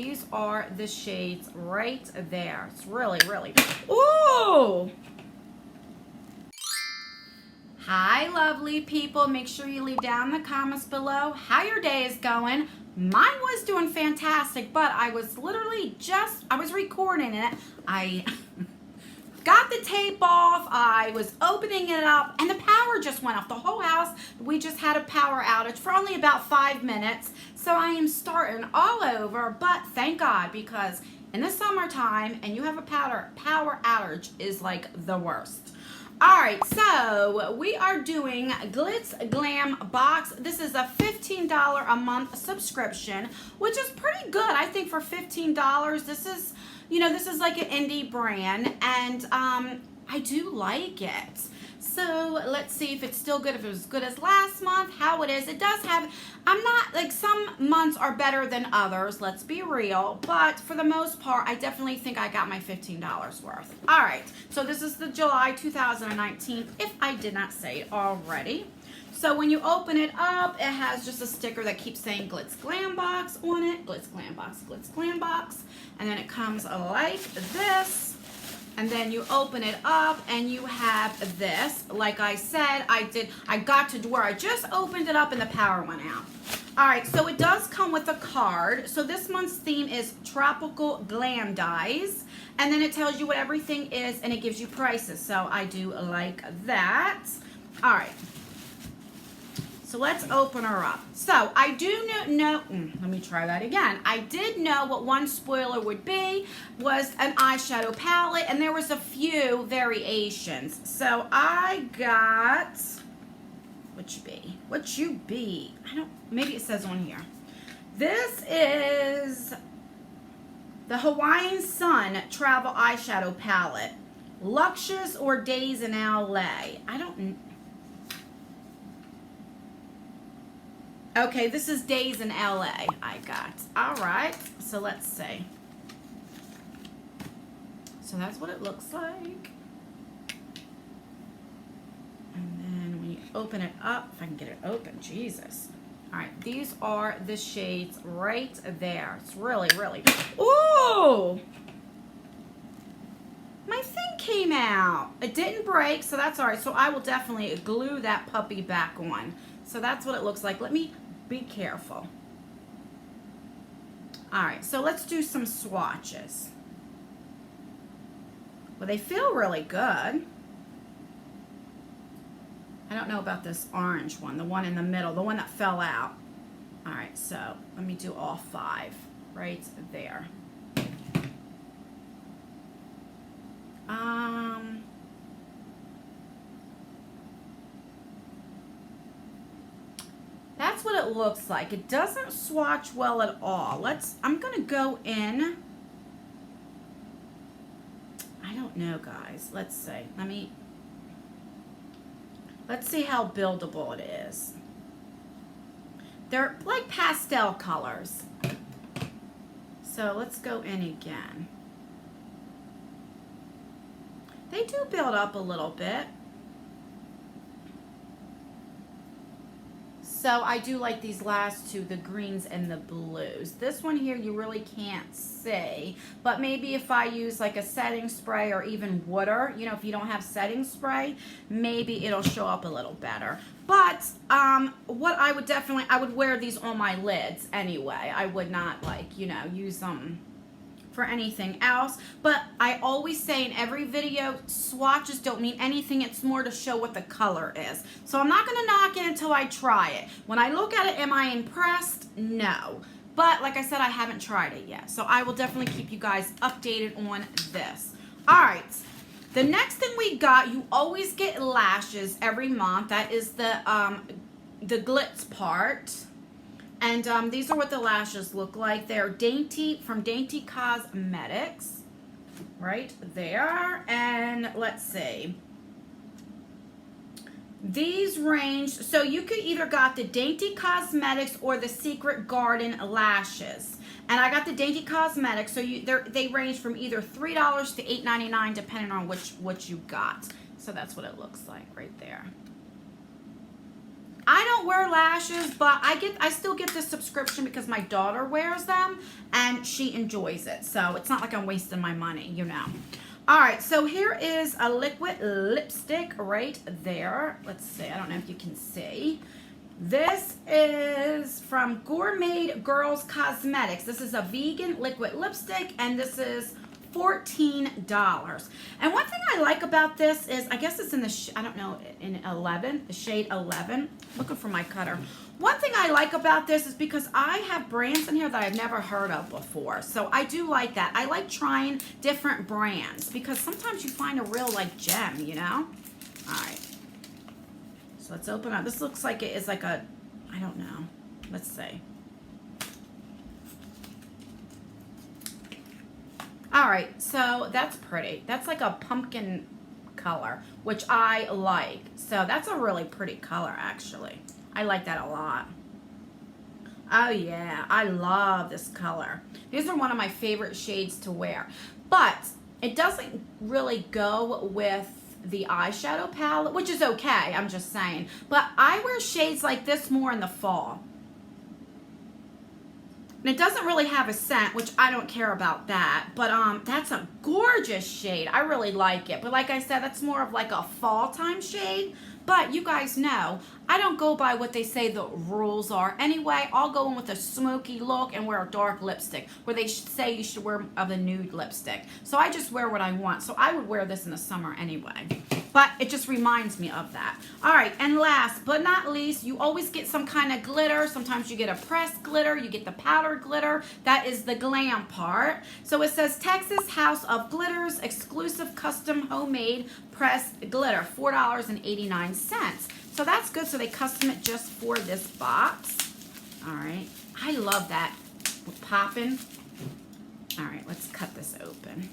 these are the shades right there. It's really, really, ooh! Hi, lovely people. Make sure you leave down in the comments below how your day is going. Mine was doing fantastic, but I was literally I was recording it. I got the tape off, I was opening it up, and the power just went off. The whole house, we just had a power outage for only about 5 minutes. So I am starting all over, but thank God, because in the summertime and you have a power outage is like the worst. All right, so we are doing Glitzglambox. This is a $15 a month subscription, which is pretty good, I think, for $15. This is, you know, this is like an indie brand, and I do like it. So let's see if it's still good, if it was as good as last month, how it is. It does have, I'm not, like, some months are better than others, let's be real, but for the most part, I definitely think I got my $15 worth. All right, so this is the July 2019, if I did not say it already. So when you open it up, it has just a sticker that keeps saying Glitzglambox on it. Glitzglambox, Glitzglambox. And then it comes like this. And then you open it up and you have this. Like I said, I got to where I just opened it up and the power went out. All right, so it does come with a card. So this month's theme is Tropical Glam Dyes. And then it tells you what everything is and it gives you prices. So I do like that. All right. So let's open her up. So I do know, let me try that again. I did know what one spoiler would be, was an eyeshadow palette, and there was a few variations. So I got, what you be? Maybe it says on here. This is the Hawaiian Sun Travel Eyeshadow Palette. Luxuous or Days in LA. Okay, this is Days in LA I got. All right, so let's see. So that's what it looks like. And then when you open it up, if I can get it open, Jesus. All right, these are the shades right there. It's really, really, ooh! My thing came out. It didn't break, so that's all right. So I will definitely glue that puppy back on. So that's what it looks like. Let me be careful. All right, so let's do some swatches. Well, they feel really good. I don't know about this orange one, the one in the middle, the one that fell out. All right, so let me do all 5 right there. That's what it looks like. It doesn't swatch well at all. I'm gonna go in. I don't know, guys. Let's see. Let's see how buildable it is. They're like pastel colors. So let's go in again. They do build up a little bit. So I do like these last two, the greens and the blues. This one here you really can't see, but maybe if I use like a setting spray or even water, you know, if you don't have setting spray, maybe it'll show up a little better. But what I would wear these on my lids anyway. I would not, like, you know, use them for anything else. But I always say in every video, swatches don't mean anything. It's more to show what the color is. So I'm not going to knock it until I try it. When I look at it, am I impressed? No. But like I said, I haven't tried it yet. So I will definitely keep you guys updated on this. All right. The next thing we got, you always get lashes every month. That is the glitz part. And these are what the lashes look like. They're from Dainty Cosmetics, right there. And let's see. These range, so you could either got the Dainty Cosmetics or the Secret Garden lashes. And I got the Dainty Cosmetics, so they range from either $3 to $8.99 depending on what you got. So that's what it looks like right there. I don't wear lashes, but I still get this subscription because my daughter wears them and she enjoys it. So it's not like I'm wasting my money, you know. All right, so here is a liquid lipstick right there. Let's see, I don't know if you can see. This is from Gourmet Girls Cosmetics. This is a vegan liquid lipstick, and this is $14. And one thing I like about this is, I guess it's in the, I don't know, in 11, the shade 11. Looking for my cutter. One thing I like about this is because I have brands in here that I've never heard of before. So I do like that. I like trying different brands because sometimes you find a real like gem, you know? All right. So let's open up. This looks like it is like a, I don't know. Let's see. All right, so that's pretty. That's like a pumpkin color, which I like. So that's a really pretty color, actually. I like that a lot. Oh, yeah, I love this color. These are one of my favorite shades to wear. But it doesn't really go with the eyeshadow palette, which is okay, I'm just saying. But I wear shades like this more in the fall. And it doesn't really have a scent, which I don't care about that. But that's a gorgeous shade. I really like it. But like I said, that's more of like a fall time shade. But you guys know, I don't go by what they say the rules are. Anyway, I'll go in with a smoky look and wear a dark lipstick, where they say you should wear a nude lipstick. So I just wear what I want. So I would wear this in the summer anyway. But it just reminds me of that. All right, and last but not least, you always get some kind of glitter. Sometimes you get a pressed glitter, you get the powdered glitter. That is the glam part. So it says Texas House of Glitters, exclusive custom homemade pressed glitter, $4.89. So that's good. So they custom it just for this box. All right, I love that. Popping. All right, let's cut this open.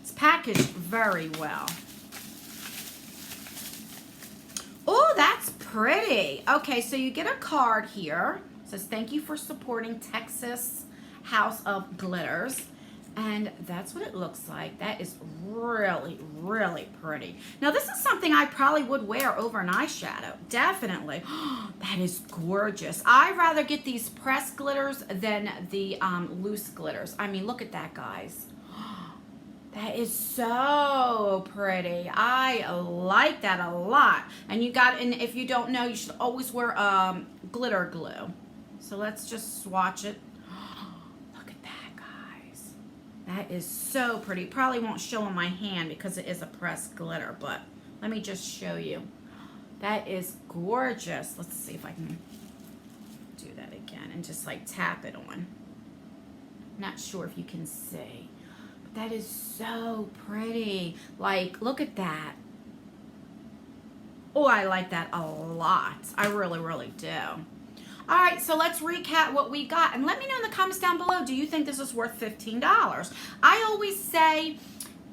It's packaged very well. Oh, that's pretty. Okay, so you get a card here. It says, thank you for supporting Texas House of Glitters. And that's what it looks like. That is really, really pretty. Now, this is something I probably would wear over an eyeshadow. Definitely. That is gorgeous. I'd rather get these pressed glitters than the loose glitters. I mean, look at that, guys. That is so pretty. I like that a lot. And you got, and if you don't know, you should always wear glitter glue. So let's just swatch it. Look at that, guys. That is so pretty. Probably won't show on my hand because it is a pressed glitter, but let me just show you. That is gorgeous. Let's see if I can do that again and just like tap it on. Not sure if you can see. That is so pretty. Like, look at that. Oh, I like that a lot. I really, really do. All right, so let's recap what we got. And let me know in the comments down below, do you think this is worth $15? I always say,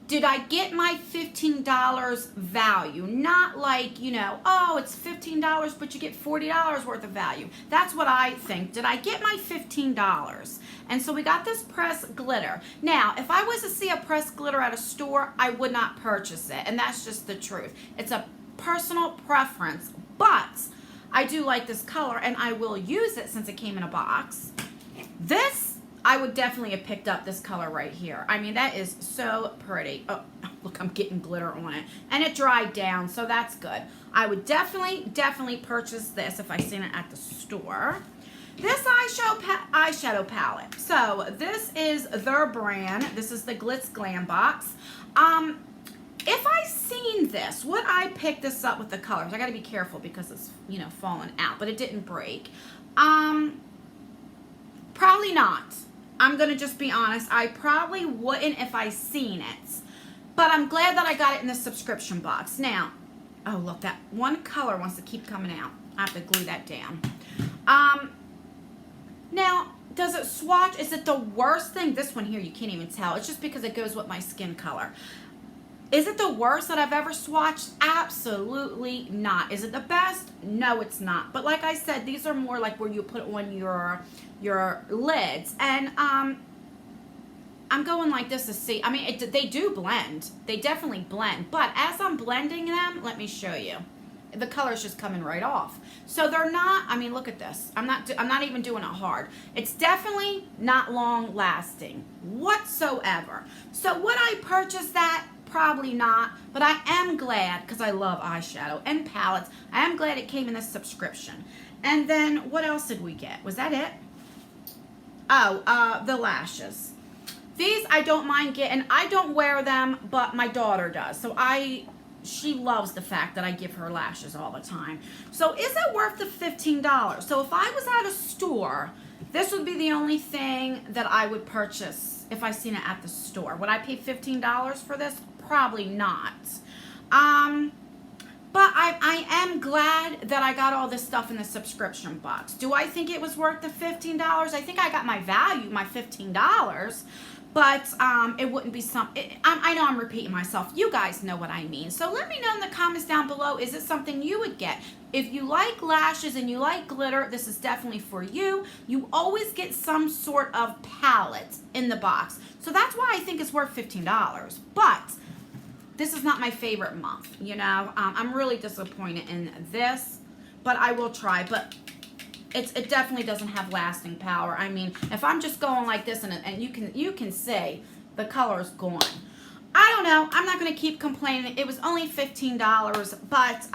did I get my $15 value? Not like, you know, oh, it's $15, but you get $40 worth of value. That's what I think. Did I get my $15? And so we got this pressed glitter. Now, if I was to see a pressed glitter at a store, I would not purchase it. And that's just the truth. It's a personal preference, but I do like this color and I will use it since it came in a box. This, I would definitely have picked up this color right here. I mean, that is so pretty. Oh, look, I'm getting glitter on it. And it dried down, so that's good. I would definitely purchase this if I seen it at the store. This eyeshadow palette. So this is their brand. This is the Glitzglambox. If I seen this, would I pick this up with the colors? I got to be careful because it's, you know, falling out, but it didn't break. Probably not. I'm going to just be honest. I probably wouldn't if I seen it. But I'm glad that I got it in the subscription box. Now, oh, look, that one color wants to keep coming out. I have to glue that down. Now, does it swatch? Is it the worst thing? This one here, you can't even tell. It's just because it goes with my skin color. Is it the worst that I've ever swatched? Absolutely not. Is it the best? No, it's not. But like I said, these are more like where you put on your lids. And I'm going like this to see. I mean, they do blend. They definitely blend. But as I'm blending them, let me show you. The color's just coming right off. So they're not, I mean, look at this. I'm not even doing it hard. It's definitely not long lasting whatsoever. So would I purchase that? Probably not, but I am glad, because I love eyeshadow and palettes, I am glad it came in this subscription. And then what else did we get? Was that it? Oh, the lashes. These I don't mind getting. I don't wear them, but my daughter does. So she loves the fact that I give her lashes all the time. So is it worth the $15? So if I was at a store, this would be the only thing that I would purchase if I seen it at the store. Would I pay $15 for this? Probably not. But I am glad that I got all this stuff in the subscription box. Do I think it was worth the $15? I think I got my value, my $15. But it wouldn't be I know I'm repeating myself. You guys know what I mean. So let me know in the comments down below, is it something you would get? If you like lashes and you like glitter, this is definitely for you. You always get some sort of palette in the box. So that's why I think it's worth $15. But this is not my favorite month, you know. I'm really disappointed in this, but I will try. But it definitely doesn't have lasting power. I mean, if I'm just going like this and you can see the color's gone. I don't know. I'm not going to keep complaining. It was only $15, but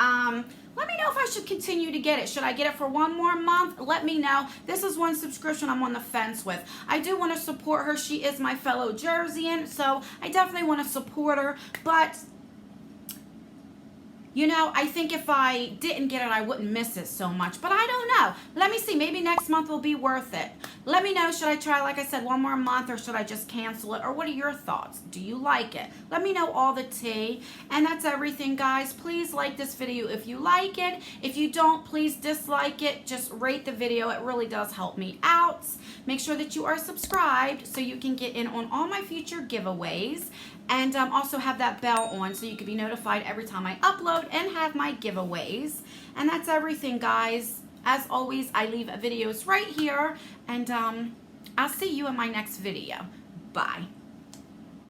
let me know if I should continue to get it. Should I get it for one more month? Let me know. This is one subscription I'm on the fence with. I do want to support her. She is my fellow Jerseyan, so I definitely want to support her, but you know, I think if I didn't get it, I wouldn't miss it so much. But I don't know. Let me see. Maybe next month will be worth it. Let me know. Should I try, like I said, one more month, or should I just cancel it? Or what are your thoughts? Do you like it? Let me know all the tea. And that's everything, guys. Please like this video if you like it. If you don't, please dislike it. Just rate the video. It really does help me out. Make sure that you are subscribed so you can get in on all my future giveaways. And also have that bell on so you can be notified every time I upload and have my giveaways. And that's everything, guys. As always, I leave videos right here. And I'll see you in my next video. Bye.